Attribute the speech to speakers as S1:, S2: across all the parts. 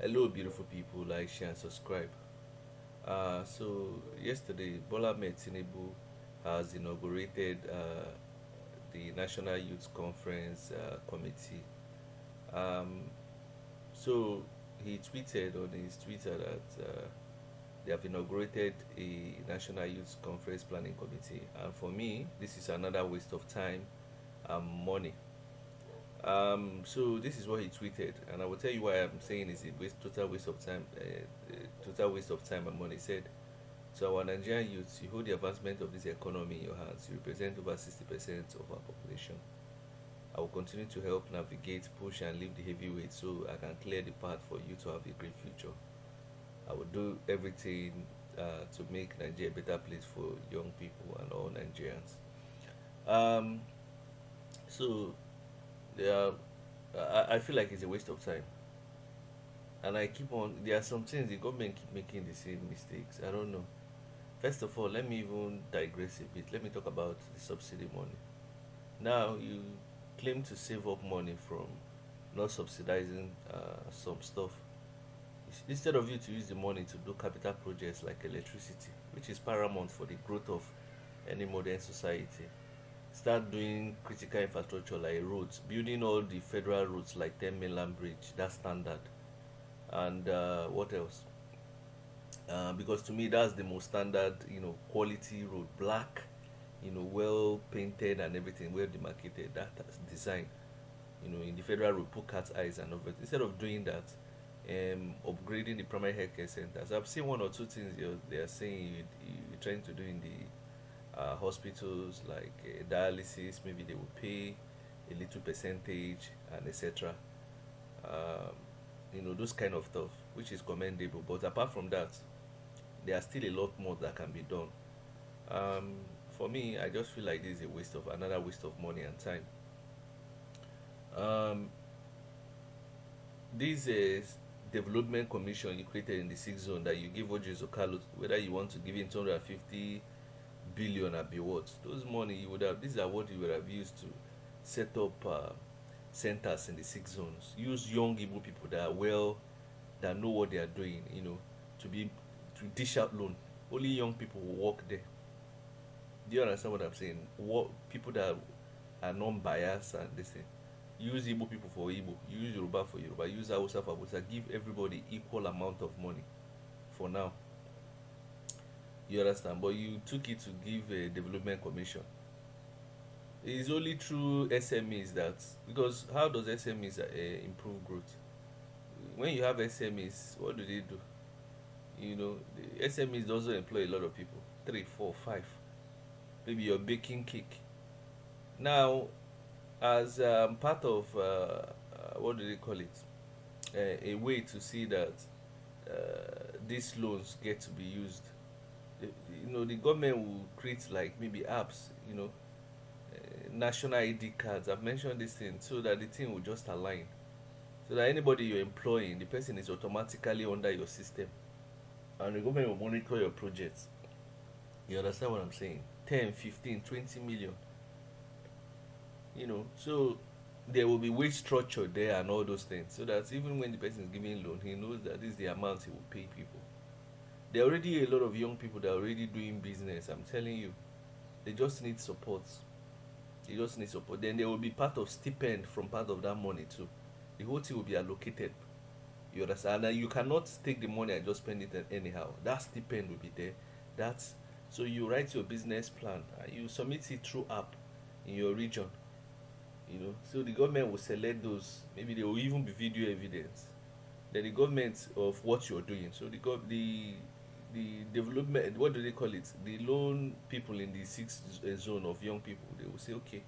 S1: Hello, beautiful people. Like, share, and subscribe. So yesterday, BOLA TINUBU has inaugurated the National Youth Conference Committee. Um, so he tweeted on his Twitter that they have inaugurated a National Youth Conference Planning Committee, and for me, this is another waste of time and money. So this is what he tweeted, and I will tell you why I'm saying it's a total waste of time, total waste of time and money. He said, "So our Nigerian youths, you hold the advancement of this economy in your hands. You represent over 60% of our population. I will continue to help navigate, push, and lift the heavy weight so I can clear the path for you to have a great future. I will do everything to make Nigeria a better place for young people and all Nigerians." Um, so yeah, I feel like it's a waste of time. And I keep on, there are some things the government keep making the same mistakes. I don't know. First of all, let me even digress a bit. Let me talk about the subsidy money. Now, you claim to save up money from not subsidizing some stuff. Instead of you to use the money to do capital projects like electricity, which is paramount for the growth of any modern society, start doing critical infrastructure like roads, building all the federal roads like 10 mainland bridge, that's standard. And what else? Because to me that's the most standard, quality road, black, well painted and everything, well demarcated, that's design, in the federal road, put cat's eyes and everything. Instead of doing that, upgrading the primary healthcare centers. I've seen one or two things they are saying you're trying to do in the hospitals, like dialysis. Maybe they will pay a little percentage and etc. um, those kind of stuff, which is commendable, but apart from that, there are still a lot more that can be done. um, for me, I just feel like this is a waste of another waste of money and time. um, this is development commission you created in the sixth zone that you give Ojo Zokalo, whether you want to give him 250 billion or be what, those money you would have, these are what you would have used to set up centers in the six zones. Use young Igbo people that are well, that know what they are doing, to be to dish out loan. Only young people will work there. Do you understand what I'm saying? What people that are non-biased and this thing. Use Igbo people for Igbo. Use Yoruba for Yoruba. Use Hausa for Hausa. Give everybody equal amount of money for now. You understand? But you took it to give a development commission. It's only through SMEs that, because how does SMEs improve growth? When you have SMEs, what do? The SMEs also employ a lot of people, three, four, five. Maybe you're baking cake. Now, as part of what do they call it? A way to see that these loans get to be used. The government will create like maybe apps, national ID cards. I've mentioned this thing so that the thing will just align. So that anybody you're employing, the person is automatically under your system. And the government will monitor your projects. You understand what I'm saying? 10, 15, 20 million. So there will be wage structure there and all those things. So that even when the person is giving loan, he knows that this is the amount he will pay people. There are already a lot of young people that are already doing business. I'm telling you. They just need support. They just need support. Then there will be part of stipend from part of that money too. The whole thing will be allocated. You understand? And you cannot take the money and just spend it anyhow. That stipend will be there. That's so you write your business plan and you submit it through app in your region. So the government will select those. Maybe there will even be video evidence. Then the government of what you're doing. So the development, what do they call it? The loan people in the sixth zone of young people. They will say, okay,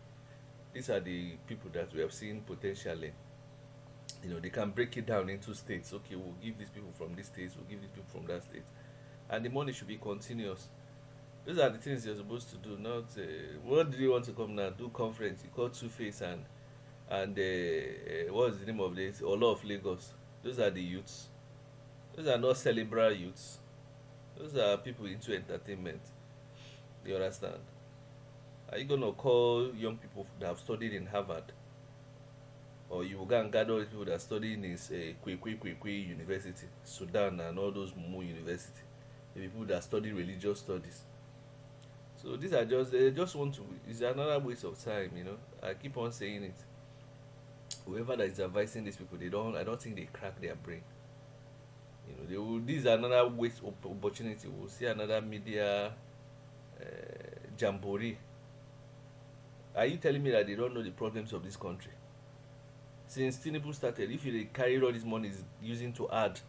S1: these are the people that we have seen potentially. They can break it down into states. Okay, we'll give these people from this state, we'll give these people from that state, and the money should be continuous. Those are the things you're supposed to do. Not what do you want to come now? Do conference? You call Two Face and what's the name of this? Ola of Lagos. Those are the youths. Those are not cerebral youths. Those are people into entertainment. You understand? Are you gonna call young people that have studied in Harvard Or you will go and gather all the people that study in this Kwe University, Sudan, and all those Mumu University. The people that study religious studies. So these are just, they just want to, it's another waste of time, you know. I keep on saying it. Whoever that is advising these people, I don't think they crack their brain. You know, this is another waste of opportunity. We'll see another media jamboree. Are you telling me that they don't know the problems of this country? Since TINUBU started, if they carried all this money is using to add,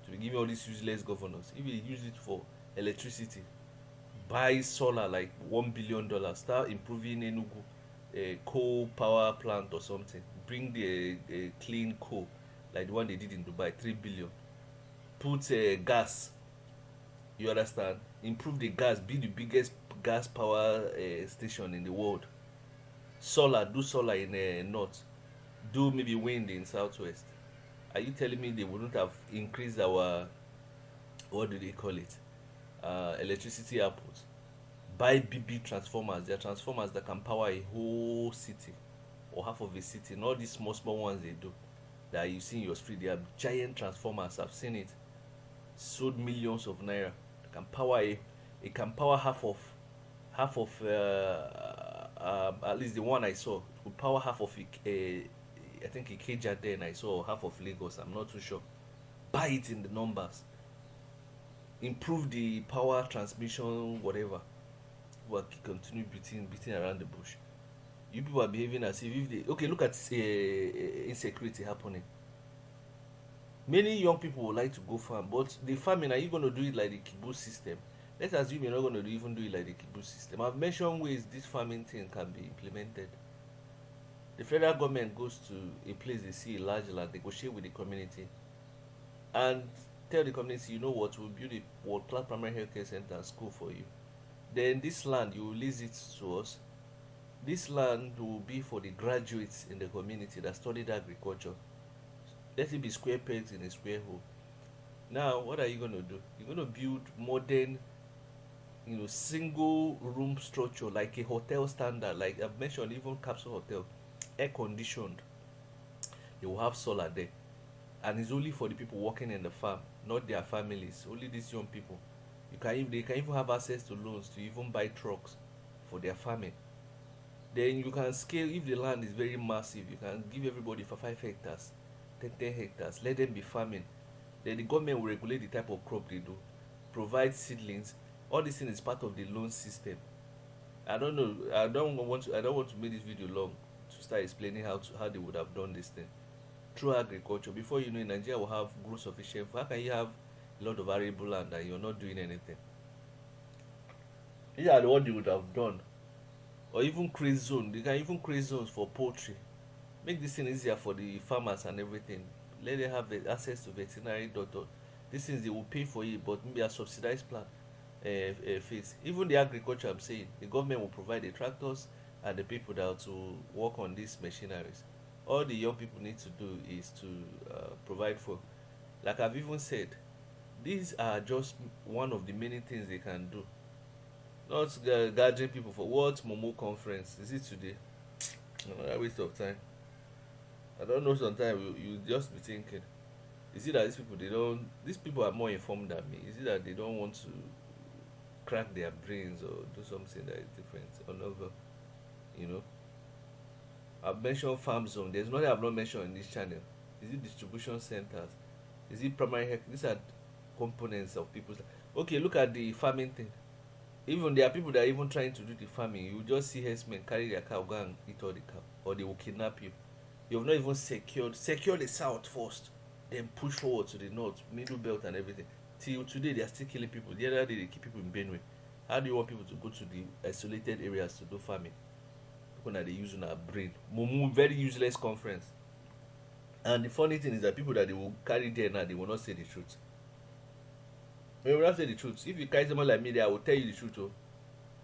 S1: to be giving all these useless governors, if they use it for electricity, buy solar like $1 billion, start improving Enugu a coal power plant or something, bring the clean coal like the one they did in Dubai, 3 billion, put gas, you understand, improve the gas, be the biggest gas power station in the world, solar, do solar in north, do maybe wind in southwest. Are you telling me they wouldn't have increased our, what do they call it, electricity output? Buy big transformers. There are transformers that can power a whole city or half of a city, not these small ones they do that you see in your street. They are giant transformers. I've seen it, sold millions of naira. It can power half of at least the one I saw, it could power half of I think Ikeja then I saw half of Lagos. I'm not too sure. Buy it in the numbers. Improve the power transmission, whatever. Will continue beating around the bush. You people are behaving as if they, okay. Look at insecurity happening. Many young people would like to go farm, but the farming, are you going to do it like the kibbutz system? Let's assume you're not going to even do it like the kibbutz system. I've mentioned ways this farming thing can be implemented. The federal government goes to a place they see a large land, negotiate with the community, and tell the community, you know what, we'll build a world-class primary healthcare center and school for you. Then this land, you will lease it to us. This land will be for the graduates in the community that studied agriculture. Let it be square pegs in a square hole. Now, what are you going to do? You're going to build modern, single room structure like a hotel standard. Like I've mentioned, even capsule hotel, air conditioned. They will have solar there, and it's only for the people working in the farm, not their families. Only these young people. They can even have access to loans to even buy trucks for their farming. Then you can scale. If the land is very massive, you can give everybody for 5 hectares, 10 hectares, let them be farming. Then the government will regulate the type of crop they do, provide seedlings. All this thing is part of the loan system. I don't know. I don't want to make this video long to start explaining how they would have done this thing through agriculture. Before you know, in Nigeria will have grow sufficient. How can you have a lot of arable land and you're not doing anything? These are what they would have done. Or even create zone. They can even create zones for poultry. Make this thing easier for the farmers and everything. Let them have the access to veterinary doctor. These things they will pay for it, but maybe a subsidized plan phase. Even the agriculture, I'm saying, the government will provide the tractors and the people that are to work on these machineries. All the young people need to do is to provide for. Like I've even said, these are just one of the many things they can do. Not gathering people for what Momo conference is it today? Another waste of time. I don't know. Sometimes you just be thinking, is it that these people are more informed than me? Is it that they don't want to crack their brains or do something that is different or novel? You know, I've mentioned farm zone. There's nothing I've not mentioned in this channel. Is it distribution centers? Is it primary health? These are components of people's. Okay, look at the farming thing. Even there are people that are even trying to do the farming. You just see herdsmen carry their cow, go and eat all the cow, or they will kidnap you. You have not even secure the south first, then push forward to the north, middle belt and everything. Till today they are still killing people. The other day they keep people in Benue. How do you want people to go to the isolated areas to do farming? People that they use on our brain. Mumu, very useless conference. And the funny thing is that people that they will carry there now, they will not say the truth. They will not say the truth. If you carry someone like me there, I will tell you the truth. Oh.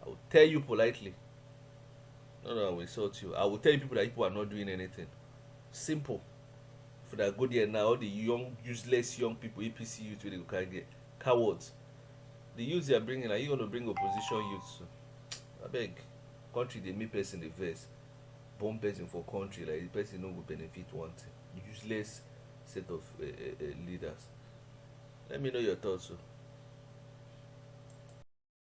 S1: I will tell you politely. No, I will insult you. I will tell you people that people are not doing anything. Simple. For that go there now, all the young, useless young people, APC youth, they go carry there. Cowards. The youths they are bringing, are you going to bring opposition youths? I beg. Country, they make person the verse. born person for country, like the person no go benefit one thing. Useless set of leaders. Let me know your thoughts. Oh.